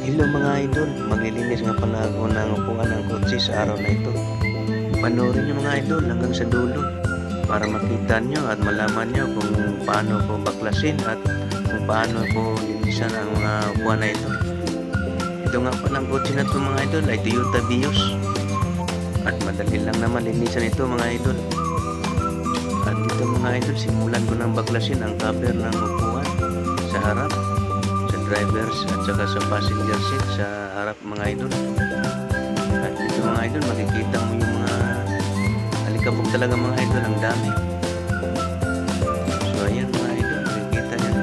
Hello mga idol, maglilinis nga pala ako ng upuan ng kotse sa araw na ito. Panoorin nyo mga idol hanggang sa dulo para makita nyo at malaman nyo kung paano ko baklasin at kung paano ko linisan ang mga upuan na ito. Ito nga pala ang kotse na ito mga idol ay Toyota Vios. At madali lang naman linisan ito mga idol. At ito mga idol, simulan ko ng baklasin ang cover ng upuan sa harap, drivers at saka sa passenger seat sa harap mga idol. At dito mga idol, makikita mo yung mga alikabok talaga mga idol, ang dami. So ayan mga idol, makikita nyo.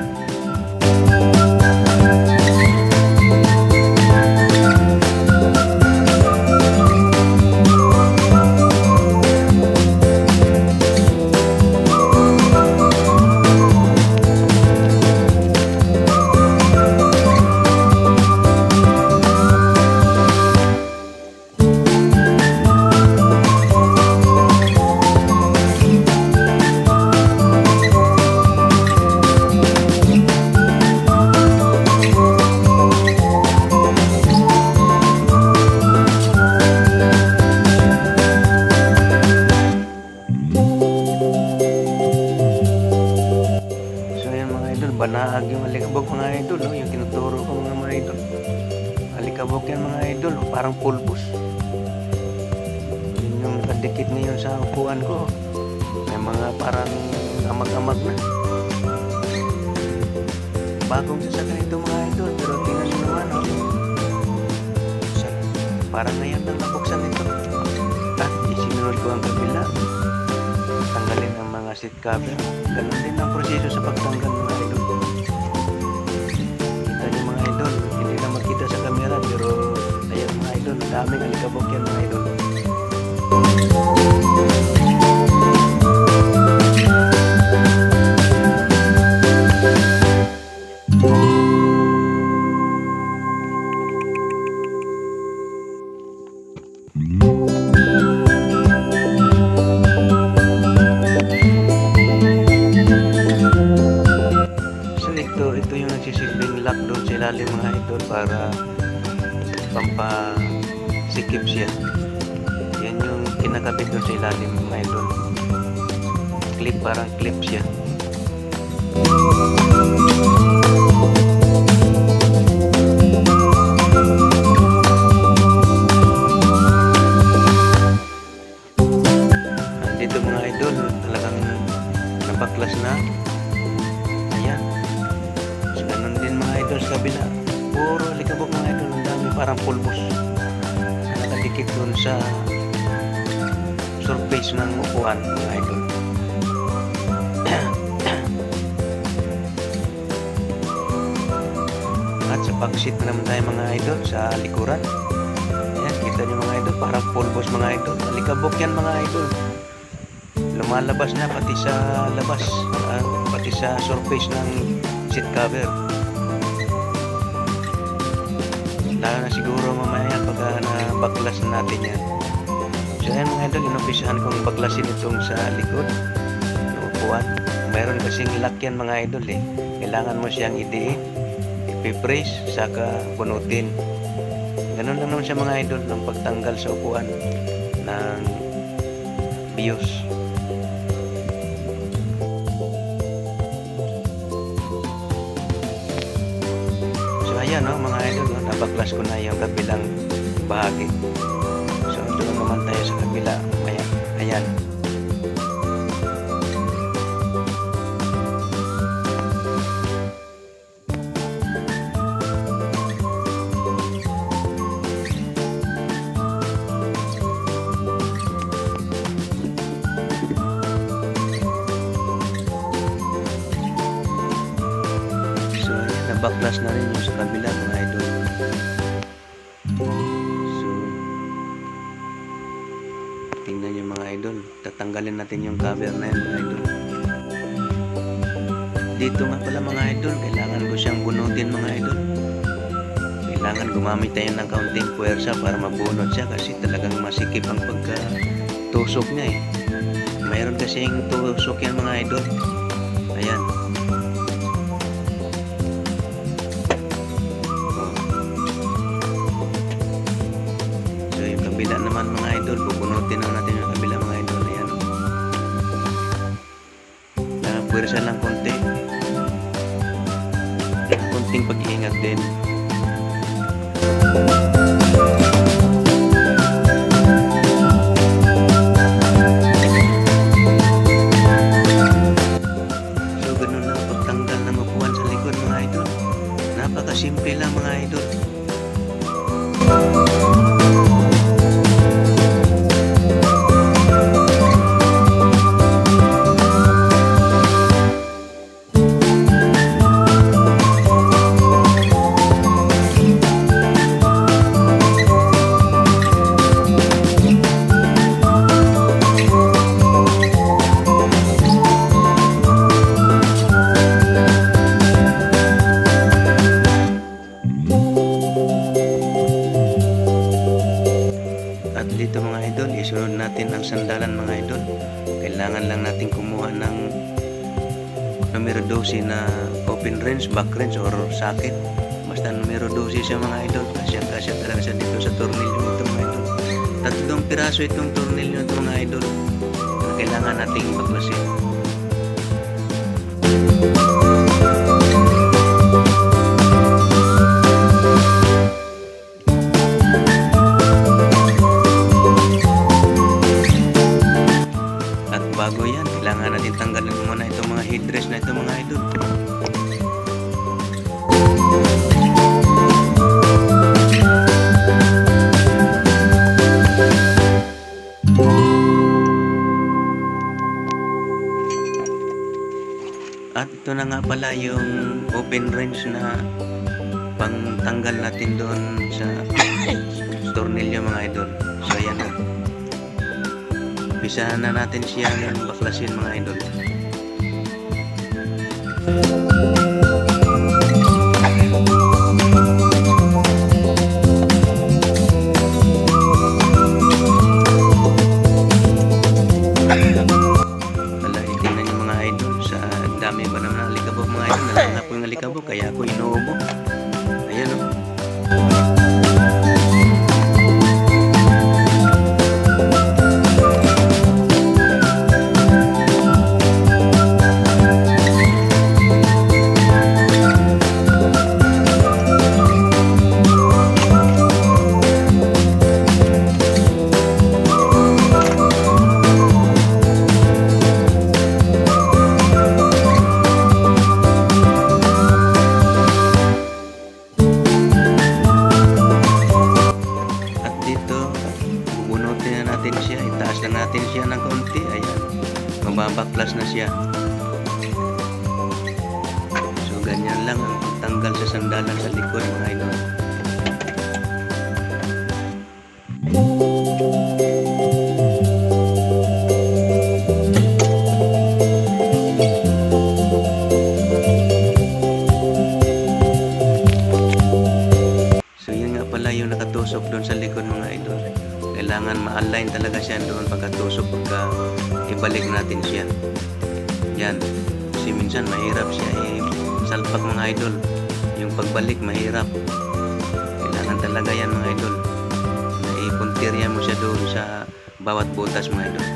Banaag yung alikabok mga idol, yung tinuturo ko mga idol. Alikabok yan mga idol, parang pulbos. Yun yung nakadikit ngayon sa upuan ko. May mga parang amag-amag na. Bagong sasakyan ito mga idol, pero tingnan nyo naman, parang ngayon lang nabuksan ito. At isinunod ko ang kabila. Tanggalin ang mga seat cover. Ganun din ang proseso sa pagtanggal mga idol. Kita nyo mga idol, hindi na makita sa camera pero ayan mga idol, daming alikabok yan mga idol. Ito yung nagsisilbing lock doon sa ilalim mga idol para pampasikip siya. Yan yung kinakabit doon sa ilalim mga idol. Clip, parang clip siya. Dito mga idol, talagang nabaklas na. Ayan. Ganun din mga idol sa kabila. Puro alikabok mga idol, ang dami parang pulbos. Nakadikit dun sa surface ng upuan mga idol. At sa backseat na naman tayo mga idol sa likuran. Ayan, kita nyo mga idol, parang pulbos mga idol. Alikabok yan mga idol. Lumalabas na pati sa labas, pati sa surface ng seat cover. Lalo na siguro mamaya pagka nabaklas na natin yan. So ayan mga idol, inumpisahan kong baklasin itong sa likod ng upuan. Mayroon kasing lock yan mga idol eh. Kailangan mo siyang idiin, ipipress, saka bunutin. Ganun lang naman siya mga idol ng pagtanggal sa upuan ng Vios. Ayan mga idol, nabaklas ko na yung kabilang bahagi. So doon naman tayo sa kabila. Ayan. Baklas na rin yung sa kabila mga idol. So tingnan nyo mga idol, tatanggalin natin yung cover na yan mga idol. Dito nga pala mga idol, kailangan ko siyang bunutin mga idol. Kailangan gumamit tayo ng kaunting puwersa para mabunot siya kasi talagang masikip ang pagkatusok niya eh. Mayroon kasing tusok yan mga idol. Ayan. kabila naman mga idol, bubunutin na natin yung kabila mga idol. Ayan. Pwersa lang konti. Konting pag-iingat din. So ganun lang pagtanggal ng upuan sa likod mga idol. Napakasimple lang mga idol. At dito mga idol, isunod natin ang sandalan mga idol. Kailangan lang natin kumuha ng numero 12 na open wrench, back wrench or socket. Basta numero 12 siya mga idol. Kasya talaga siya dito sa tornilyo nito mga idol. 3 piraso itong tornilyo nito mga idol na kailangan nating baklasin. Bago yan, kailangan natin tanggalin muna itong mga headrest na ito mga idol. At ito na nga pala yung open wrench na pangtanggal natin doon sa tornilyo mga idol. So ayan na. Umpisahan na natin siyang baklasin mga idol. Tingnan niyo mga idol, sa dami ba naman ang alikabok mga idol. Nalala po yung alikabok kaya ako inuubo. Ayan o. Bubunutin na natin siya, itaas lang natin siya ng konti. Ayan, mababaklas na siya. So ganyan lang ang pagtanggal sa sandalan sa likod mga idol. So yun nga pala yung nakatusok doon sa likod mga idol. Kailangan ma-align talaga siya doon pagkatusok pagka ibalik natin siya. Yan. Kasi minsan mahirap siya salpak mga idol. Yung pagbalik mahirap. Kailangan talaga yan mga idol. Ipuntirya mo siya doon sa bawat butas mga idol.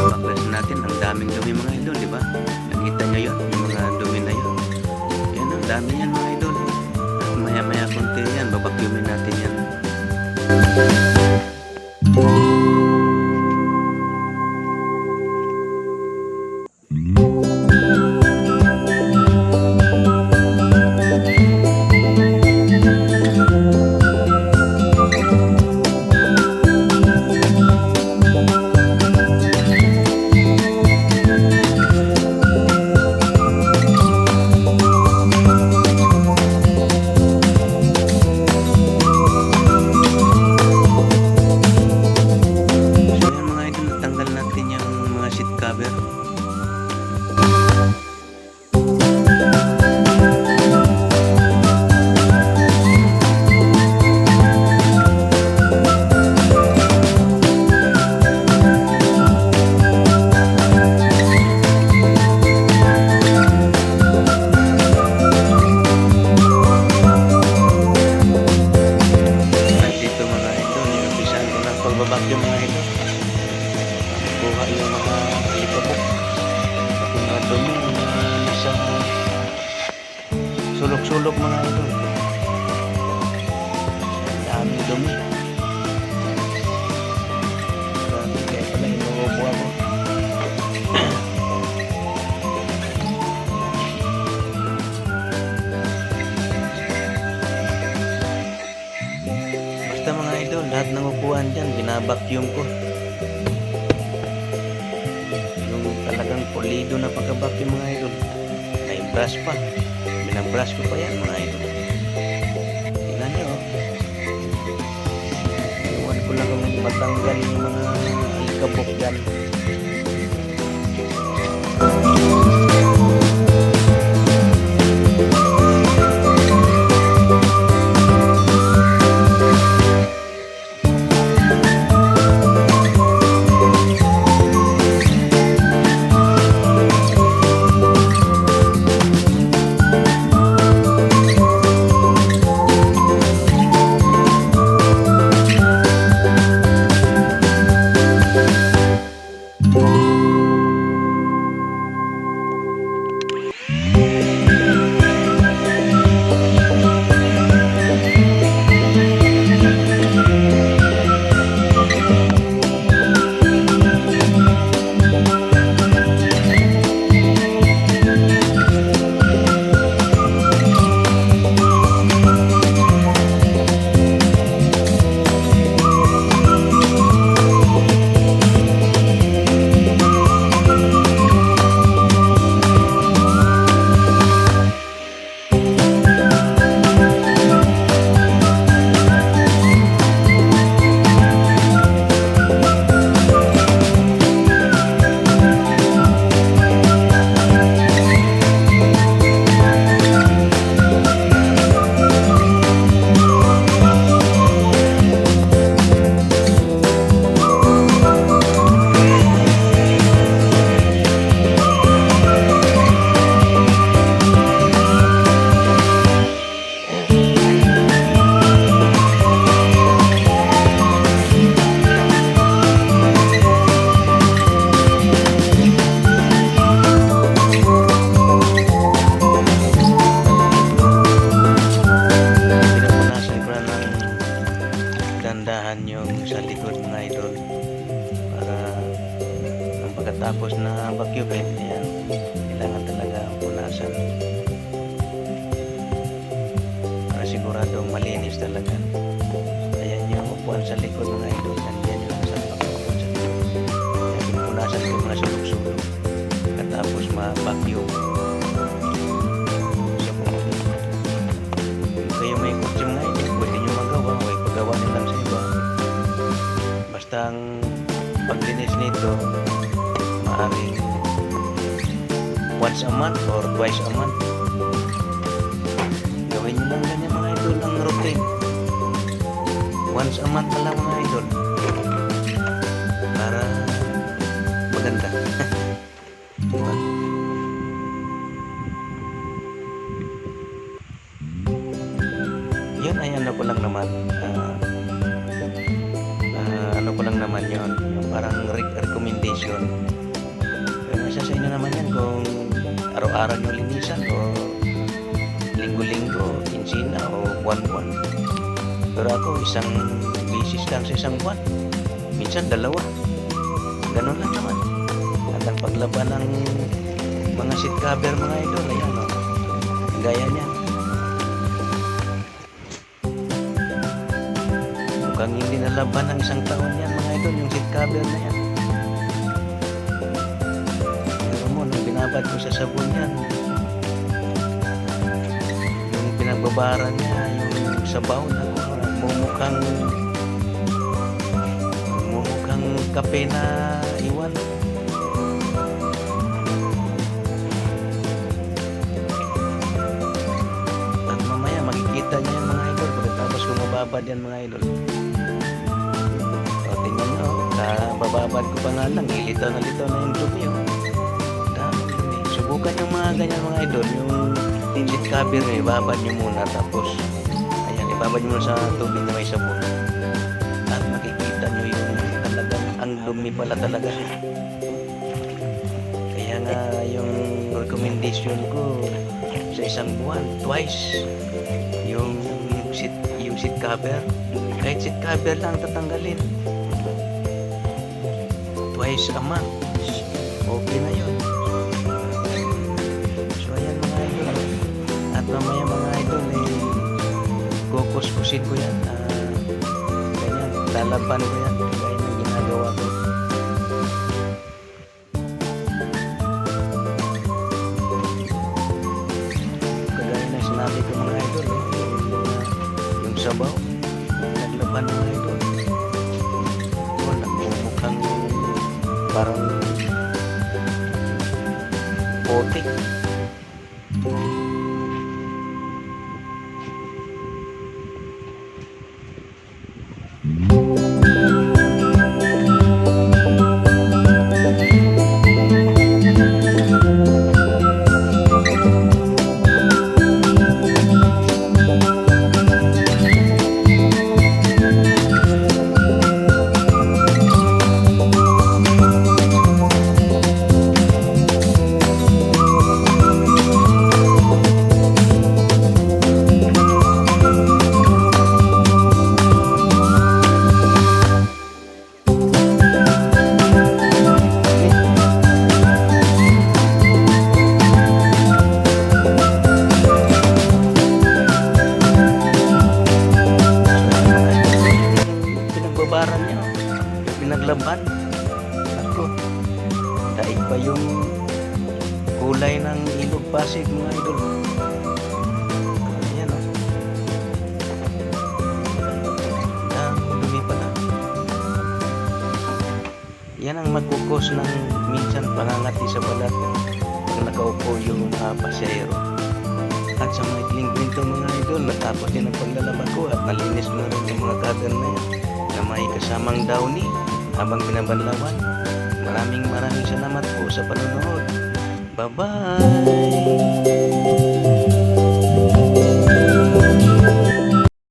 Baklas natin ang daming dumi mga idol, di ba? Nakita nyo yun? Yung mga dumi na yun. Yan ang dami yan mga idol. Maya konti yan, babakyumin natin yan. sulok-sulok mga idol. Dami dumi. Grabe, kaya pala inuubo ako. Basta mga idol, lahat ng upuan dyan, binabacuum ko. Yung talagang pulido na pagka-vacuum mga idol. May brush pa. Binabrush ko pa yan mga idol. Tingnan nyo. Iwan ko lang kung matanggal yung mga alikabok dyan. Dandahan yung sa likod mga idol para ang pagkatapos na vacuum yan, kailangan talaga punasan para siguradong malinis talaga. Ayan yung upuan sa likod mga idol, nandiyan yung sa pagkakapon sa likod. Kaya pinupunasan ko mga sulok-sulok pagkatapos ma-vacuum. So kung kayo may kutsi mga idol, pwede nyo magawa, may paggawa nyo lang sa iba. Basta ang paglinis nito maaaring once a month or twice a month. Gawin nyo lang ganyan mga idol ang routine. Once a month na lang mga idol para maganda. Diba? Yun ay ano ko lang naman ano ko lang naman yun, yung parang recommendation. Pero nasa sa inyo naman yan kung araw-araw nyo linisan o linggo-linggo, insina o buwan-buwan. Pero ako isang bisis lang sa isang buwan, minsan dalawa, ganun lang naman. At ang paglaban ng mga seat cover mga idol, ayan o, gaya niyan. Mukhang hindi nalaban ng isang taon yan mga idol, yung seat cover na yan. Pero mo, nung binabad ko sa sabon yan, yung pinagbabaran niya, yung sabaw na mumukhang kape na iwan. At mamaya makikita niya yan mga idol pagkatapos kumababad yan mga idol. O tingnan nyo, bababad ko pa nga lang, litaw na yung dumi. Daming dumi. Subukan yung mga ganyan mga idol, yung seat cover nyo, ibabad nyo muna tapos ayan, ibabad nyo muna sa tubig na may sabon at makikita nyo yung talagang ang dumi pala talaga. Kaya nga yung recommendation ko sa isang buwan, twice. Yung seat cover. Kahit seat cover lang tatanggalin. Twice a month. Okay na yun. So ayan mga idol. At mamaya mga idol kukuskusin ko yan. Ganyan, lalaban ko yan. Kaya yung ginagawa ko. Kagaya na sinabi ko mga idol. Yung sabaw. Naglaban mga idol. Nagmumukhang parang potik. Pinagbabaran niya, pinaglaban. Ako, daig pa yung kulay ng ilog Pasig mga idol. Ayan o. Dumi pala. Yan ang magkukos ng minsan pangangati sa balat pag nakaupo yung pasahero. At sa mga ikling-kwento mga idol, natapos din ang paglalaba ko at nalinis na rin yung mga kagan na yan na may kasamang downy habang binabanlawan. Maraming salamat po sa panonood. Bye-bye!